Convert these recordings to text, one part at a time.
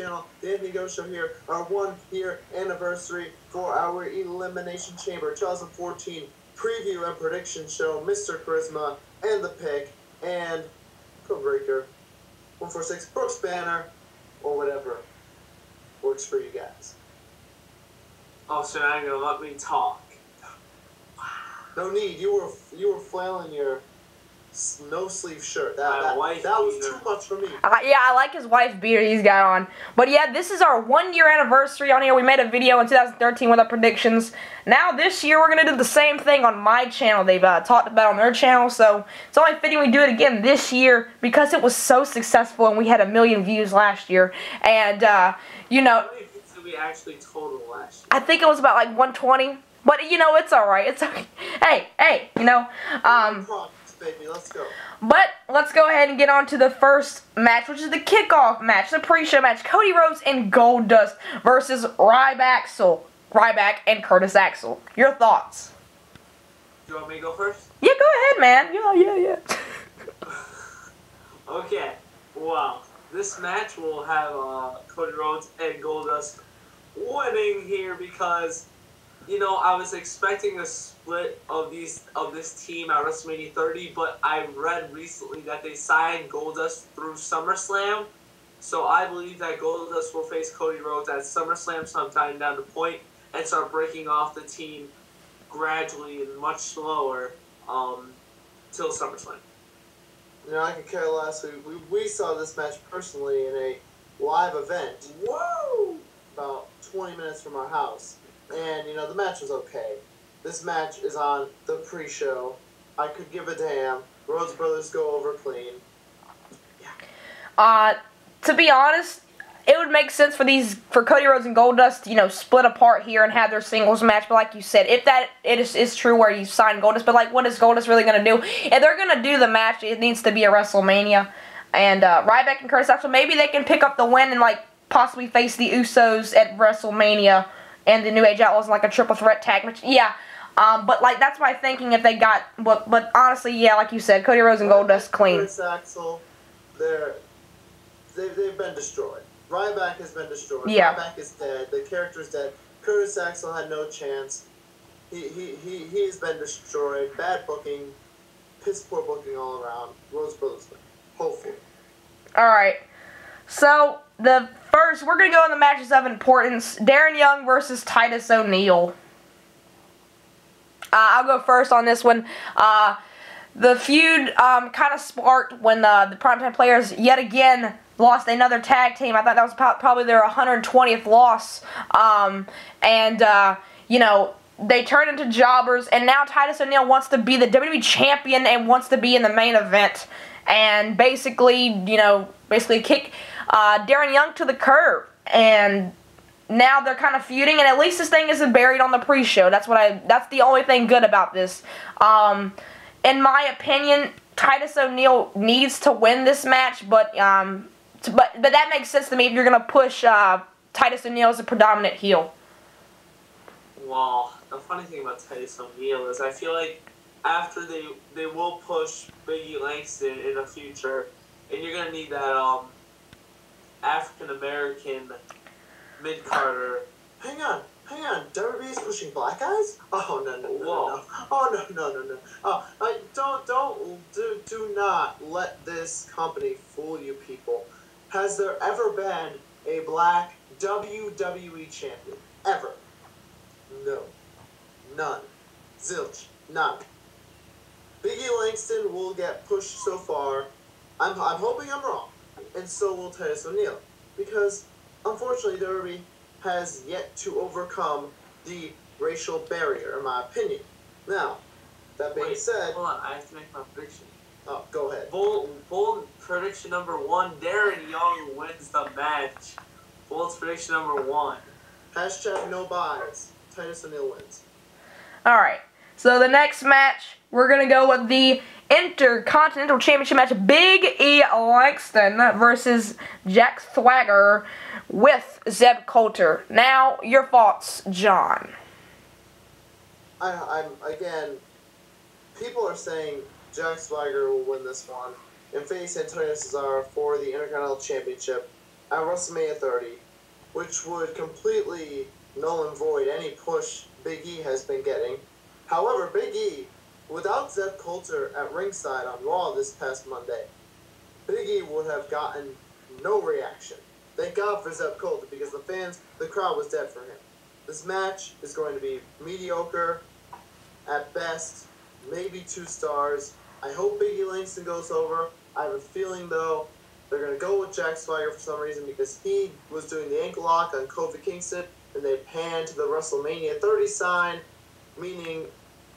channel, the Anything Goes Show here, our 1-year anniversary for our Elimination Chamber 2014 preview and prediction show, Mr. Charisma, and The Pick, and CodeBreaker146, Brooks Banner, or whatever works for you guys. Oh, so now you're gonna let me talk. No need, you were flailing your no-sleeve shirt. That was too much for me. Yeah, I like his wife beater he's got on. But yeah, this is our 1-year anniversary on here. We made a video in 2013 with our predictions. Now this year we're going to do the same thing on my channel. They've talked about on their channel, so it's only fitting we do it again this year because it was so successful and we had 1 million views last year. And, you know... How many views did we actually total last year? I think it was about like 120. But, you know, it's alright. It's okay. Hey, you know, Baby, let's go. But let's go ahead and get on to the first match, which is the kickoff match, the pre-show match. Cody Rhodes and Goldust versus Ryback and Curtis Axel. Your thoughts? Do you want me to go first? Yeah, go ahead, man. Yeah. Okay. Well, this match will have Cody Rhodes and Goldust winning here because, you know, I was expecting a split of this team at WrestleMania 30, but I read recently that they signed Goldust through SummerSlam, so I believe that Goldust will face Cody Rhodes at SummerSlam sometime down the point and start breaking off the team gradually and much slower till SummerSlam. You know, I could care less. We saw this match personally in a live event. Whoa! About 20 minutes from our house. And, you know, the match was okay. This match is on the pre-show. I could give a damn. Rhodes Brothers go over clean. Yeah. To be honest, it would make sense for Cody Rhodes and Goldust to, you know, split apart here and have their singles match. But like you said, if that is true where you sign Goldust, but like, what is Goldust really going to do? If they're going to do the match, it needs to be a WrestleMania. And Ryback and Curtis Axel, maybe they can pick up the win and, like, possibly face the Usos at WrestleMania. And the New Age Outlaws in like a triple threat tag match. Yeah. But like that's my thinking if they got but honestly, yeah, like you said, Cody Rhodes and Goldust clean. Curtis Axel, they've been destroyed. Ryback has been destroyed. Yeah. Ryback is dead. The character's dead. Curtis Axel had no chance. He's been destroyed. Bad booking, piss poor booking all around. Rhodes Brothers win. Hopefully. Alright. So we're going to go in the matches of importance. Darren Young versus Titus O'Neil. I'll go first on this one. The feud kind of sparked when the Primetime Players yet again lost another tag team. I thought that was probably their 120th loss. You know, they turned into jobbers, and now Titus O'Neil wants to be the WWE Champion and wants to be in the main event. And basically, you know, kick Darren Young to the curb. And now they're kind of feuding, and at least this thing isn't buried on the pre-show. That's the only thing good about this. In my opinion, Titus O'Neil needs to win this match, but that makes sense to me if you're gonna push Titus O'Neil as a predominant heel. Well, the funny thing about Titus O'Neil is I feel like after they will push Biggie Langston in the future, and you're gonna need that African American mid-carder. Hang on. WWE is pushing black guys? Oh no. Oh no. Do not let this company fool you people. Has there ever been a black WWE champion? Ever? No. None. Zilch. None. Biggie Langston will get pushed so far. I'm hoping I'm wrong. And so will Titus O'Neil. Because, unfortunately, WWE has yet to overcome the racial barrier, in my opinion. Now, that being said... Hold on, I have to make my prediction. Oh, go ahead. Bold prediction number 1, Darren Young wins the match. Bold prediction number 1. Hashtag no buys. Titus O'Neil wins. Alright, so the next match, we're going to go with the Intercontinental Championship match, Big E Langston versus Jack Swagger with Zeb Coulter. Now, your thoughts, John. Again, people are saying Jack Swagger will win this one and face Antonio Cesaro for the Intercontinental Championship. at WrestleMania 30, which would completely null and void any push Big E has been getting. However, Big E, without Zeb Coulter at ringside on Raw this past Monday, Big E would have gotten no reaction. Thank God for Zeb Coulter, because the crowd was dead for him. This match is going to be mediocre at best, maybe 2 stars. I hope Big E Langston goes over. I have a feeling, though, they're going to go with Jack Swagger for some reason, because he was doing the ankle lock on Kofi Kingston, and they panned to the WrestleMania 30 sign, meaning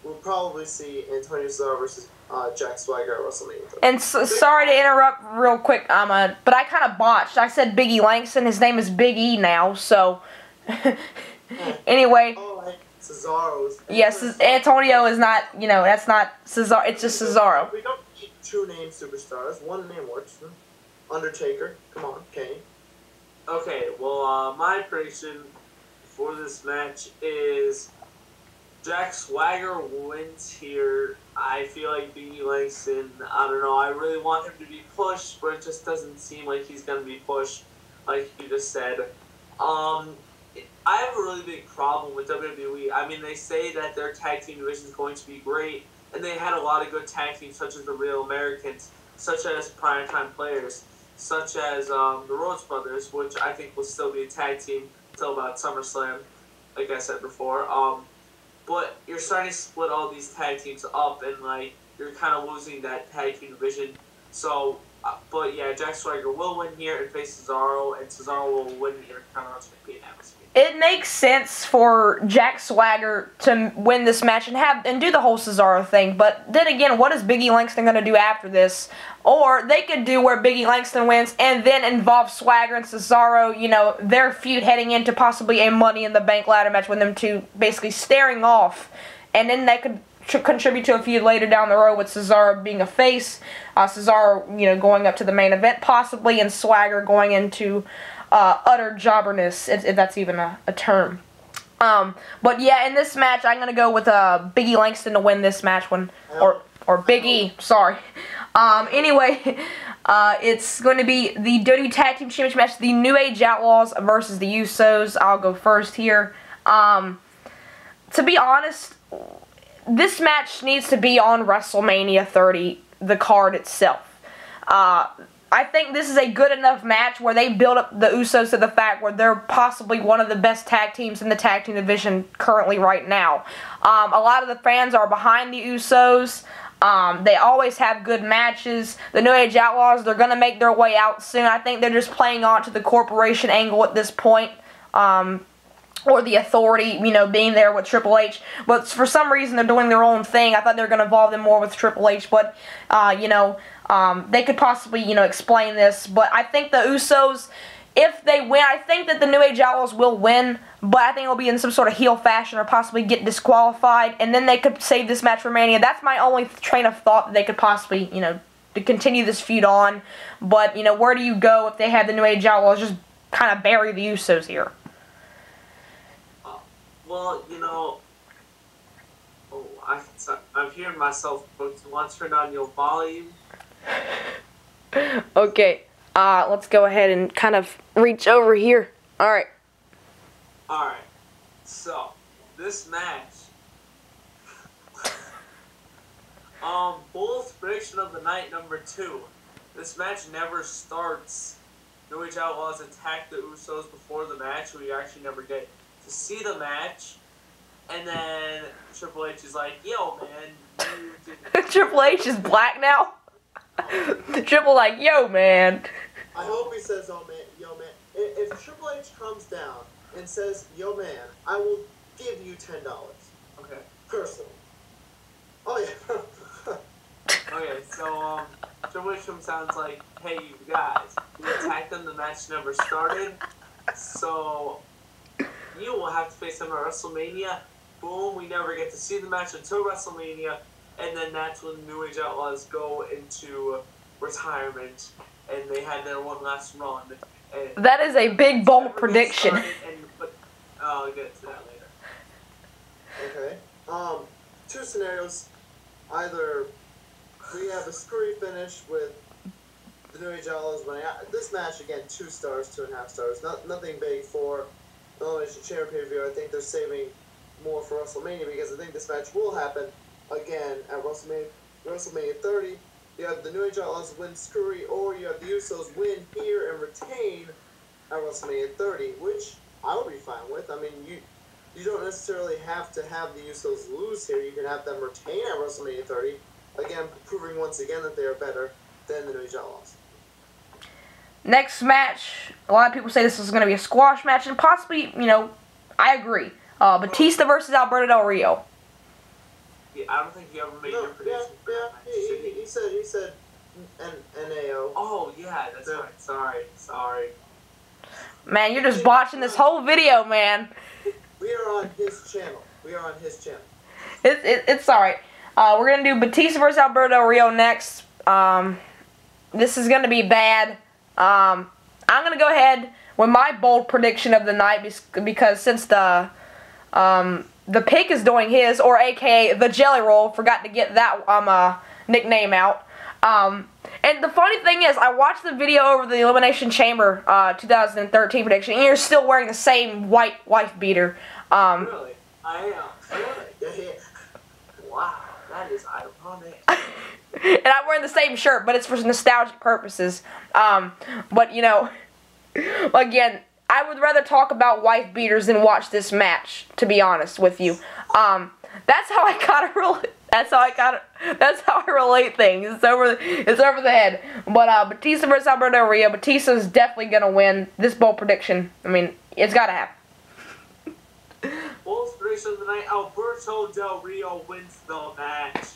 we'll probably see Antonio Cesaro versus Jack Swagger at WrestleMania 30. And sorry to interrupt real quick, but I kind of botched. I said Big E Langston. His name is Big E now, so... Anyway... Oh, like Cesaro's... Yes, Antonio is not, that's not Cesaro. It's just Cesaro. We don't need 2-name superstars. 1 name works. Undertaker. Come on, Kane. Okay, well, my prediction for this match is Jack Swagger wins here. I feel like Big E Langston, I don't know, I really want him to be pushed, but it just doesn't seem like he's going to be pushed, like you just said. I have a really big problem with WWE. I mean, they say that their tag team division is going to be great, and they had a lot of good tag teams, such as the Real Americans, such as Primetime Players, such as the Rhodes Brothers, which I think will still be a tag team until about SummerSlam, like I said before. But you're starting to split all these tag teams up, and like you're kind of losing that tag team division. So, but yeah, Jack Swagger will win here and face Cesaro, and Cesaro will win here. Kind of champion atmosphere. It makes sense for Jack Swagger to win this match and do the whole Cesaro thing, but then again, what is Big E Langston going to do after this? Or they could do where Big E Langston wins and then involve Swagger and Cesaro, their feud heading into possibly a Money in the Bank ladder match with them two basically staring off, and then they could contribute to a feud later down the road with Cesaro being a face, Cesaro, going up to the main event possibly, and Swagger going into utter jobberness, if that's even a term. But yeah, in this match, I'm gonna go with Big E Langston to win this match or Big E. Sorry. Anyway, it's going to be the WWE Tag Team Championship match, the New Age Outlaws versus the Usos. I'll go first here. To be honest, this match needs to be on WrestleMania 30, the card itself. I think this is a good enough match where they build up the Usos to the fact where they're possibly one of the best tag teams in the tag team division currently right now. A lot of the fans are behind the Usos. They always have good matches. The New Age Outlaws, they're going to make their way out soon. I think they're just playing on to the corporation angle at this point. Or the Authority, being there with Triple H. But for some reason, they're doing their own thing. I thought they were going to involve them more with Triple H. But, they could possibly, explain this. But I think the Usos, if they win, I think that the New Age Outlaws will win. But I think it'll be in some sort of heel fashion or possibly get disqualified. And then they could save this match for Mania. That's my only train of thought that they could possibly, to continue this feud on. But, where do you go if they have the New Age Outlaws just kind of bury the Usos here? Well, I'm hearing myself, but you want to turn on your volume? Okay, let's go ahead and kind of reach over here. Alright. Alright, so, this match, Bull's prediction of the night number 2. This match never starts. New Age Outlaws attack the Usos before the match, we actually never get to see the match, and then Triple H is like, yo, man, you didn't... Triple H is black now? Triple like, yo, man. I hope he says, oh, man, yo, man. If Triple H comes down and says, yo, man, I will give you $10. Okay. Personally. Oh, yeah. Okay, so, Triple H sounds like, hey, you guys, we attacked them, the match never started, so... you will have to face them at WrestleMania. Boom, we never get to see the match until WrestleMania, and then that's when the New Age Outlaws go into retirement, and they had their one last run. And that is a big, bold prediction. I'll get to that later. Okay. 2 scenarios. Either we have a screwy finish with the New Age Outlaws winning. This match, again, 2 stars, 2.5 stars. Nothing big for the Elimination Chamber pay-per-view. I think they're saving more for WrestleMania because I think this match will happen again at WrestleMania 30. You have the New Age Outlaws win screwy, or you have the Usos win here and retain at WrestleMania 30, which I would be fine with. I mean, you don't necessarily have to have the Usos lose here. You can have them retain at WrestleMania 30, again, proving once again that they are better than the New Age Outlaws. Next match, a lot of people say this is going to be a squash match, and possibly, you know, I agree. Batista versus Alberto Del Rio. Yeah, I don't think you ever made your prediction for that match. He said NAO. Oh, yeah, that's right. Sorry. Man, you're just botching this whole video, man. We are on his channel. It's alright. We're going to do Batista versus Alberto Del Rio next. This is going to be bad. I'm going to go ahead with my bold prediction of the night because since the pick is doing his, or aka the Jelly Roll, forgot to get that nickname out. And the funny thing is, I watched the video over the Elimination Chamber 2013 prediction, and you're still wearing the same white wife beater. Really? I am. Really? Wow, that is ironic. And I'm wearing the same shirt, but it's for nostalgic purposes. But, you know, again, I would rather talk about wife beaters than watch this match, to be honest with you. That's how I gotta relate. That's how I relate things. It's over the head. But Batista versus Alberto Del Rio. Batista's definitely gonna win this bold prediction. I mean, it's gotta happen. Bold prediction of the night: Alberto Del Rio wins the match.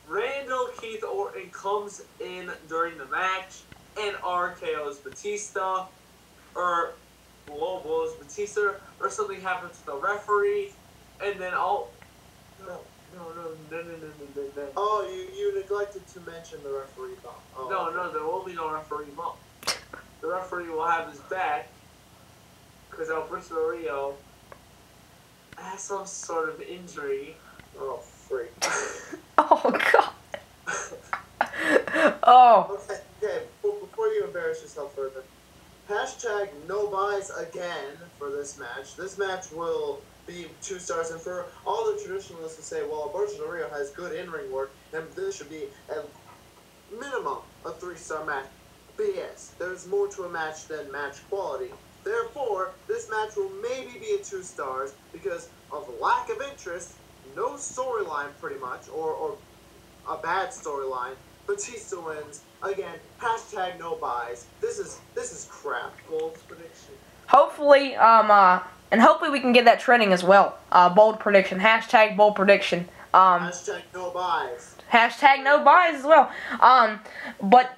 Randall Keith Orton comes in during the match and RKO's Batista, or blows Batista, or something happens to the referee, and then No. Oh, you neglected to mention the referee bump. Oh, no, there will be no referee bump. The referee will have his back, because Alberto Del Rio has some sort of injury. Oh, freak. Oh, God. Oh. Okay, before you embarrass yourself further, hashtag no buys again for this match. This match will be 2 stars, and for all the traditionalists who say, well, Alberto Del Rio has good in-ring work, and this should be at minimum a 3-star match. BS. There's more to a match than match quality. Therefore, this match will maybe be a 2 stars because of lack of interest, no storyline pretty much, or a bad storyline. Batista wins. Again, hashtag no buys. This is crap. Bold prediction. Hopefully, and hopefully we can get that trending as well. Bold prediction. Hashtag bold prediction. Hashtag no buys. Hashtag no buys as well. But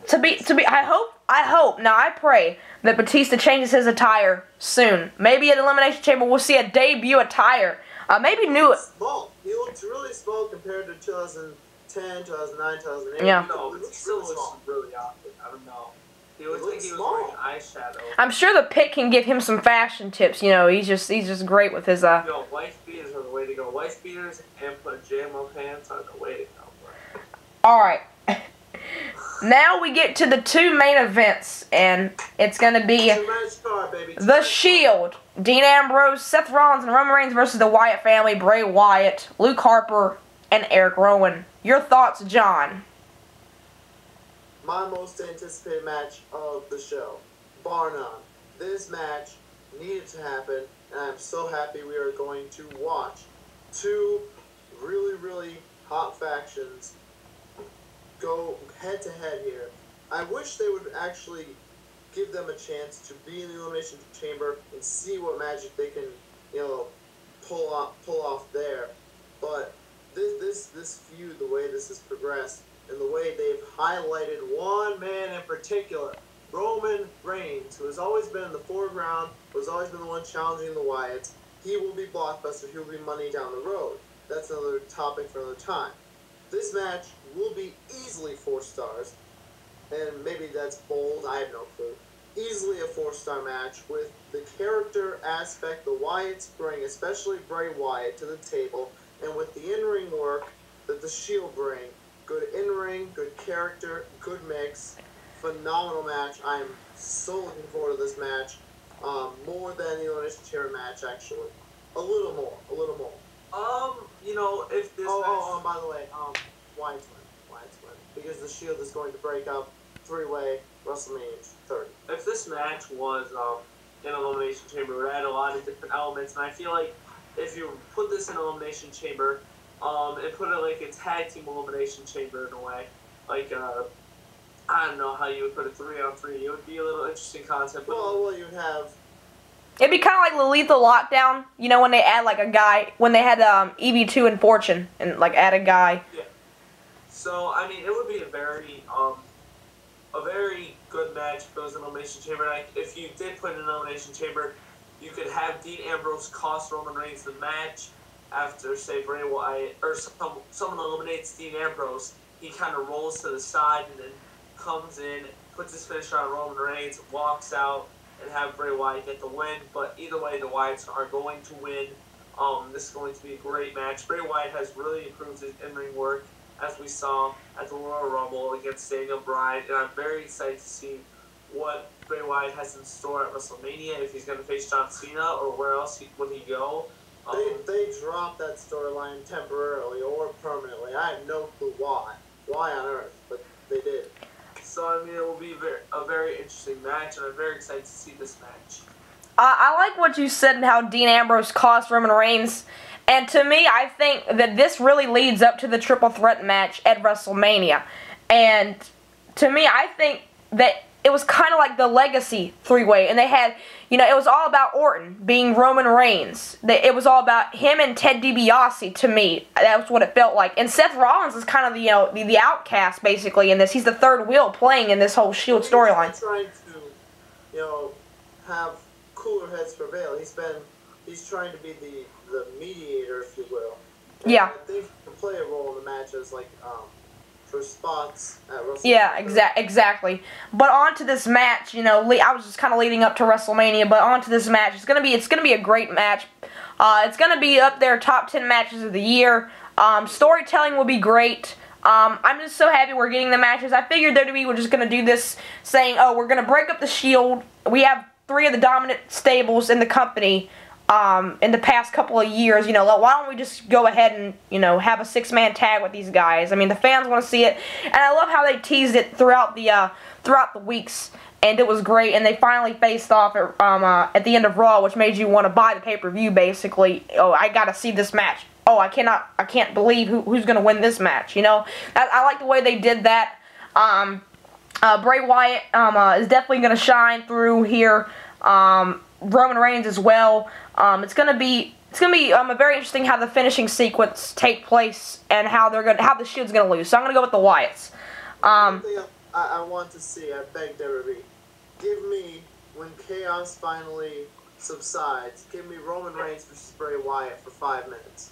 to be, I hope, now I pray that Batista changes his attire soon. Maybe at Elimination Chamber we'll see a debut attire. Maybe new. Small. He looks really small compared to 2010, 2009, 2008. Yeah. No, but he still looks really awkward. I don't know. He looks like he was wearing eyeshadow. I'm sure the pic can give him some fashion tips. You know, he's just great with his Yo, wife beaters are the way to go. Wife beaters and pajama pants are the way to go. All right. Now we get to the 2 main events, and it's gonna be The Shield: Dean Ambrose, Seth Rollins, and Roman Reigns versus the Wyatt family: Bray Wyatt, Luke Harper, and Eric Rowan. Your thoughts, John? My most anticipated match of the show, bar none. This match needed to happen, and I'm so happy we are going to watch 2 really, really hot factions go head to head here. I wish they would actually give them a chance to be in the Elimination Chamber and see what magic they can, you know, pull off there. But this feud, the way this has progressed, and the way they've highlighted one man in particular, Roman Reigns, who has always been in the foreground, who has always been the one challenging the Wyatts, he will be blockbuster, he will be money down the road. That's another topic for another time. This match will be easily 4 stars, and maybe that's bold, I have no clue. Easily a 4-star match with the character aspect the Wyatts bring, especially Bray Wyatt, to the table, and with the in-ring work that the Shield bring. Good in-ring, good character, good mix. phenomenal match. I'm so looking forward to this match. More than the Elimination Chamber match, actually. A little more. You know, if this match... by the way, Wyatt's win. Because the Shield is going to break up 3-way WrestleMania 30. If this match was an Elimination Chamber, it would add a lot of different elements, and I feel like if you put this in Elimination Chamber, and put it like a tag team Elimination Chamber in a way, like, I don't know how you would put it 3-on-3. It would be a little interesting concept. Well, you'd have... It'd be kind of like the Lethal Lockdown, you know, when they add like a guy, when they had EV2 and Fortune, and like add a guy. Yeah. So, I mean, it would be a very good match if it was an Elimination Chamber. Like, if you did put in an Elimination Chamber, you could have Dean Ambrose cost Roman Reigns the match after, say, Bray Wyatt, or someone eliminates Dean Ambrose. He kind of rolls to the side and then comes in, puts his finisher on Roman Reigns, walks out, and have Bray Wyatt get the win. But either way, the Wyatts are going to win. This is going to be a great match. Bray Wyatt has really improved his in-ring work, as we saw at the Royal Rumble against Daniel Bryan, and I'm very excited to see what Bray Wyatt has in store at WrestleMania, if he's going to face John Cena, or where else would he go. They dropped that storyline temporarily or permanently. I have no clue why. Why on earth, but they did. So, I mean, it will be a very interesting match, and I'm very excited to see this match. I like what you said and how Dean Ambrose cost Roman Reigns. And to me, I think that this really leads up to the triple threat match at WrestleMania. And to me, I think that it was kind of like the legacy 3-way. And they had, you know, it was all about Orton being Roman Reigns. It was all about him and Ted DiBiase, to me. That was what it felt like. And Seth Rollins is kind of, the, you know, the outcast, basically, in this. He's the third wheel playing in this whole Shield storyline. He's trying to, you know, have cooler heads prevail. He's trying to be the mediator, if you will. And yeah. I think he can play a role in the matches, like, for spots at WrestleMania. Yeah, exactly. But on to this match, you know, I was just kind of leading up to WrestleMania, but on to this match. It's gonna be a great match. It's gonna be up there, top 10 matches of the year. Storytelling will be great. I'm just so happy we're getting the matches. I figured WWE were just gonna do this, saying, "Oh, we're gonna break up the Shield. We have 3 of the dominant stables in the company." In the past couple of years, you know, why don't we just go ahead and, you know, have a 6-man tag with these guys? I mean, the fans want to see it, and I love how they teased it throughout the weeks, and it was great. And they finally faced off at the end of Raw, which made you want to buy the pay-per-view. Basically, oh, I gotta see this match. Oh, I can't believe who's gonna win this match. You know, I like the way they did that. Bray Wyatt is definitely gonna shine through here. Roman Reigns as well. It's gonna be very interesting how the finishing sequence take place and how the Shield's gonna lose. So I'm gonna go with the Wyatts. One thing I want to see, I beg WWE, give me, when chaos finally subsides, give me Roman Reigns versus Bray Wyatt for 5 minutes,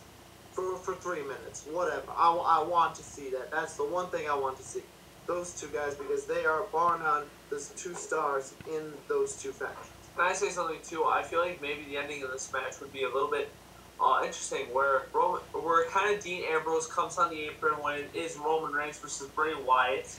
for 3 minutes, whatever. I want to see that. That's the one thing I want to see. Those two guys, because they are bar none, there's 2 stars in those 2 factions. Can I say something too? I feel like maybe the ending of this match would be a little bit interesting, where kind of Dean Ambrose comes on the apron when it is Roman Reigns versus Bray Wyatt,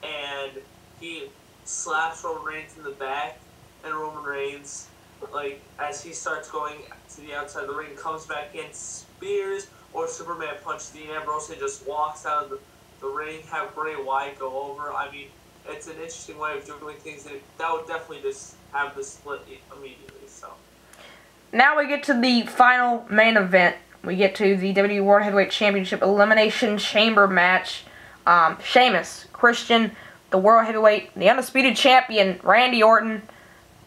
and he slaps Roman Reigns in the back, and Roman Reigns, like, as he starts going to the outside of the ring, comes back in, spears or Superman punch Dean Ambrose, and just walks out of the ring, have Bray Wyatt go over. I mean, it's an interesting way of doing things, and that would definitely just have the split immediately. So now we get to the final main event. We get to the WWE World Heavyweight Championship Elimination Chamber match. Sheamus, Christian, the World Heavyweight, the Undisputed Champion, Randy Orton,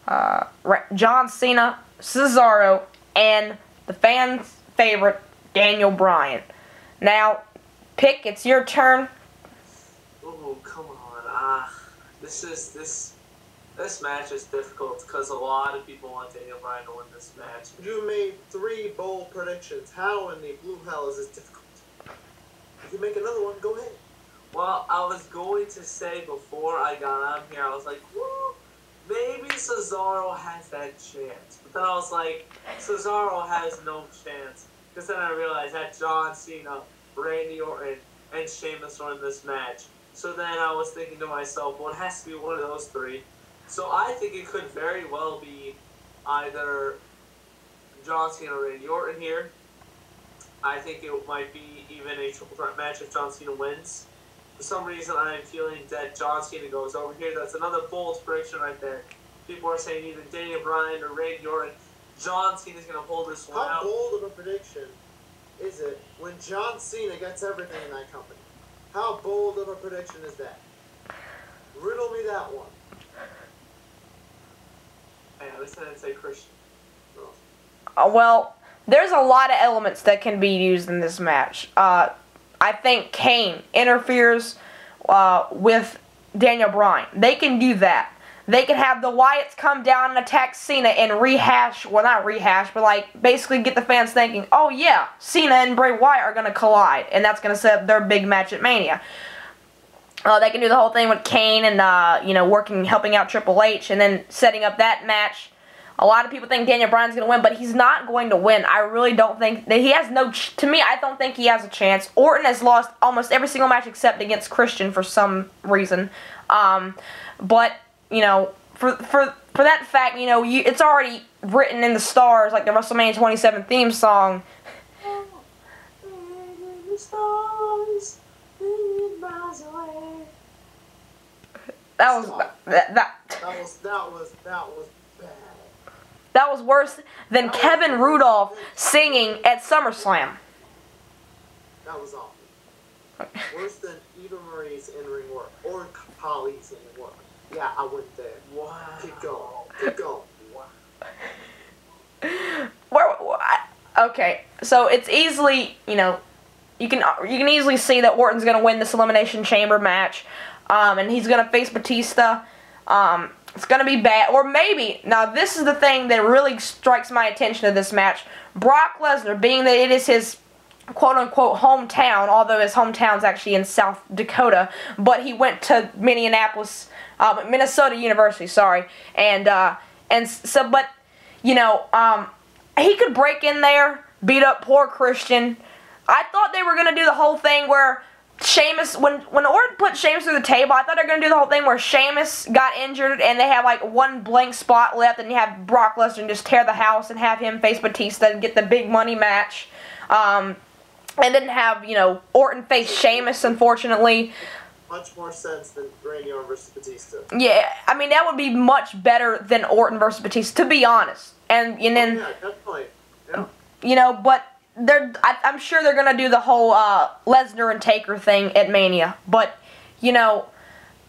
John Cena, Cesaro, and the fans' favorite, Daniel Bryan. Now, Pick, it's your turn. Oh, come on. This match is difficult because a lot of people want Daniel Bryan to win this match. You made 3 bold predictions. How in the blue hell is this difficult? If you make another one, go ahead. Well, I was going to say before I got on here, I was like, woo, maybe Cesaro has that chance. But then I was like, Cesaro has no chance. Because then I realized that John Cena, Randy Orton, and Sheamus are in this match. So then I was thinking to myself, well, it has to be one of those three. So I think it could very well be either John Cena or Randy Orton here. I think it might be even a triple threat match if John Cena wins. For some reason, I'm feeling that John Cena goes over here. That's another bold prediction right there. People are saying either Daniel Bryan or Randy Orton. John Cena's going to pull this one out. How bold of a prediction is it when John Cena gets everything in that company? How bold of a prediction is that? Riddle me that one. Hey, at least I didn't say Christian. Well, there's a lot of elements that can be used in this match. I think Kane interferes with Daniel Bryan. They can do that. They can have the Wyatts come down and attack Cena and rehash, well, not rehash, but like basically get the fans thinking, oh yeah, Cena and Bray Wyatt are going to collide, and that's going to set up their big match at Mania. They can do the whole thing with Kane and, you know, helping out Triple H, and then setting up that match. A lot of people think Daniel Bryan's going to win, but he's not going to win. I really don't think that he has to me, I don't think he has a chance. Orton has lost almost every single match except against Christian for some reason. But, you know, for that fact, you know, it's already written in the stars, like the WrestleMania 27 theme song. That was bad. That was worse than Kevin Rudolph singing at SummerSlam. That was awful. Worse than Eva Marie's in-ring work or Holly's in-ring work. Yeah, I went there. Wow. Keep going. Keep going. Okay, so it's easily, you know, you can easily see that Orton's gonna win this Elimination Chamber match, and he's gonna face Batista. It's gonna be bad, or maybe now this is the thing that really strikes my attention to this match. Brock Lesnar, being that it is his quote-unquote hometown, although his hometown's actually in South Dakota, but he went to Minnesota University, sorry, and so, but, you know, he could break in there, beat up poor Christian. I thought they were gonna do the whole thing where Sheamus, when Orton put Sheamus through the table, I thought they were gonna do the whole thing where Sheamus got injured and they have like one blank spot left, and you have Brock Lesnar just tear the house and have him face Batista and get the big money match. And then have, you know, Orton face Sheamus, unfortunately. Much more sense than Randy Orton versus Batista. Yeah, I mean, that would be much better than Orton versus Batista, to be honest. And then, yeah, definitely. Yeah. You know, but I'm sure they're gonna do the whole Lesnar and Taker thing at Mania. But, you know,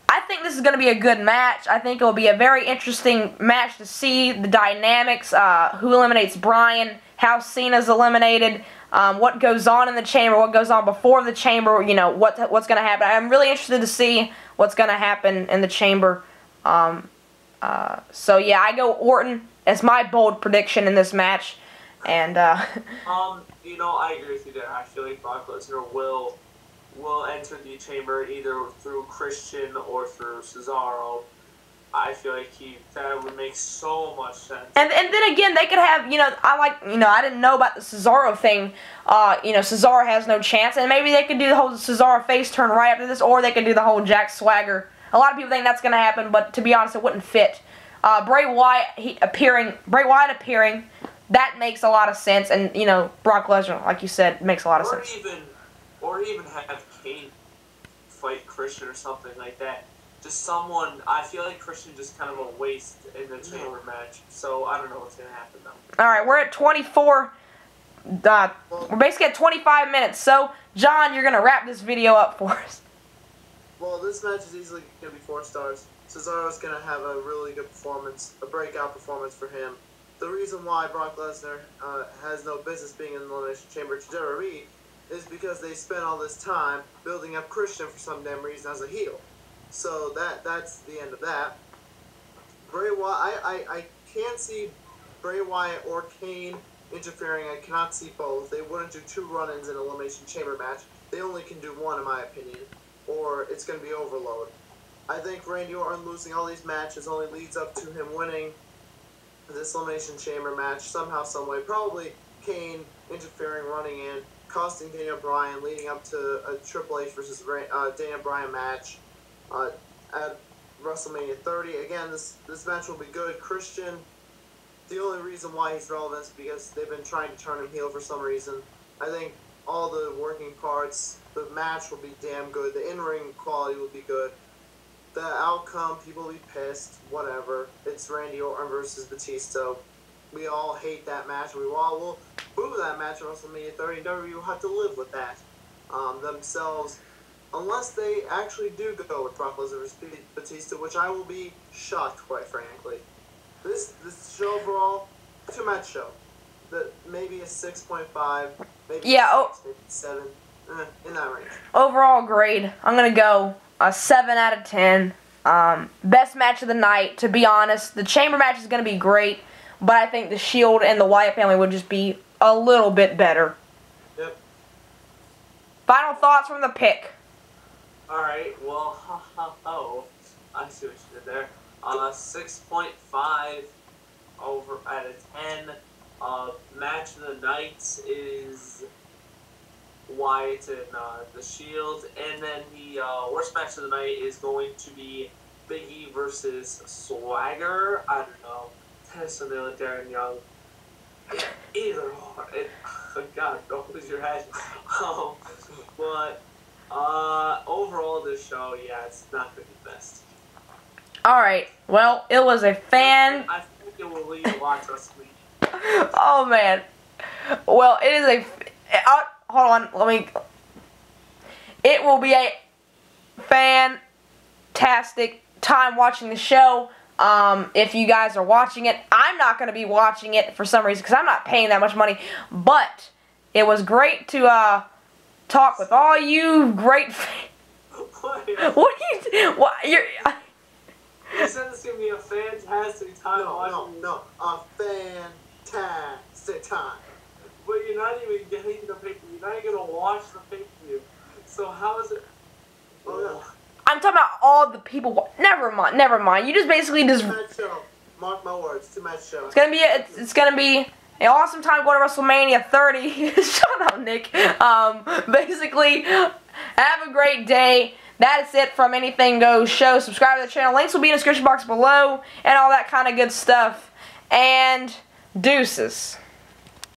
I think this is gonna be a good match. I think it will be a very interesting match to see the dynamics, who eliminates Bryan, how Cena's eliminated. What goes on in the chamber, what goes on before the chamber, you know, what's going to happen. I'm really interested to see what's going to happen in the chamber. So, yeah, I go Orton as my bold prediction in this match. And, you know, I agree with you there. I feel like Brock Lesnar will enter the chamber either through Christian or through Cesaro. I feel like that would make so much sense. And then again, they could have, you know, I didn't know about the Cesaro thing. You know, Cesaro has no chance, and maybe they could do the whole Cesaro face turn right after this, or they could do the whole Jack Swagger. A lot of people think that's going to happen, but to be honest, it wouldn't fit. Bray Wyatt appearing, that makes a lot of sense, and, you know, Brock Lesnar, like you said, makes a lot of sense. Or even have Kane fight Christian or something like that. Just someone, I feel like Christian just kind of a waste in the chamber match, so I don't know what's going to happen though. Alright, we're at 24, we're basically at 25 minutes, so, John, you're going to wrap this video up for us. Well, this match is easily going to be 4 stars. Cesaro's going to have a really good performance, a breakout performance for him. The reason why Brock Lesnar has no business being in the Elimination Chamber to WWE is because they spent all this time building up Christian for some damn reason as a heel. So that's the end of that. Bray Wyatt, I can't see Bray Wyatt or Kane interfering. I cannot see both. They wouldn't do 2 run-ins in an Elimination Chamber match. They only can do 1, in my opinion, or it's going to be overload. I think Randy Orton losing all these matches only leads up to him winning this Elimination Chamber match somehow, some way. Probably Kane interfering, running in, costing Daniel Bryan, leading up to a Triple H versus Daniel Bryan match at WrestleMania 30. Again, this match will be good. Christian, the only reason why he's relevant is because they've been trying to turn him heel for some reason. I think all the working parts, the match will be damn good. The in-ring quality will be good. The outcome, people will be pissed. Whatever. It's Randy Orton versus Batista. We all hate that match. We all will boo that match at WrestleMania 30. WWE will have to live with that themselves, unless they actually do go with Brock Lesnar versus Batista, which I will be shocked, quite frankly. This show overall, 2-match show. Maybe a 6.5, maybe yeah, 6, maybe 7, in that range. Overall grade, I'm gonna go a 7 out of 10. Best match of the night. To be honest, the Chamber match is gonna be great, but I think the Shield and the Wyatt family would just be a little bit better. Yep. Final thoughts from the pick. Alright, well, I see what you did there. 6.5 over out of 10. Match of the night is Wyatt and the Shield, and then the worst match of the night is going to be Big E versus Swagger. I don't know. Titus O'Neil and Darren Young. Either or. God, don't lose your head. But overall, this show, yeah, it's not going to be best. Alright, well, it was a fan... I think it will lead a lot to us. Oh, man. Well, it is a... hold on, let me... It will be a fantastic time watching the show. If you guys are watching it, I'm not going to be watching it for some reason because I'm not paying that much money. But it was great to talk with all you great What are you doing? What you're? You said this is going to be a fantastic time watching. No, a fantastic time. But you're not even getting the pay-per-view. You're not even going to watch the pay-per-view. So how is it? Oh, yeah. I'm talking about all the people. Never mind. You just basically just. 2-match show. Mark my words. 2-match show. It's gonna be an awesome time going to WrestleMania 30. Shut up, Nick. Basically, have a great day. That is it from Anything Goes Show. Subscribe to the channel. Links will be in the description box below and all that kind of good stuff. And deuces.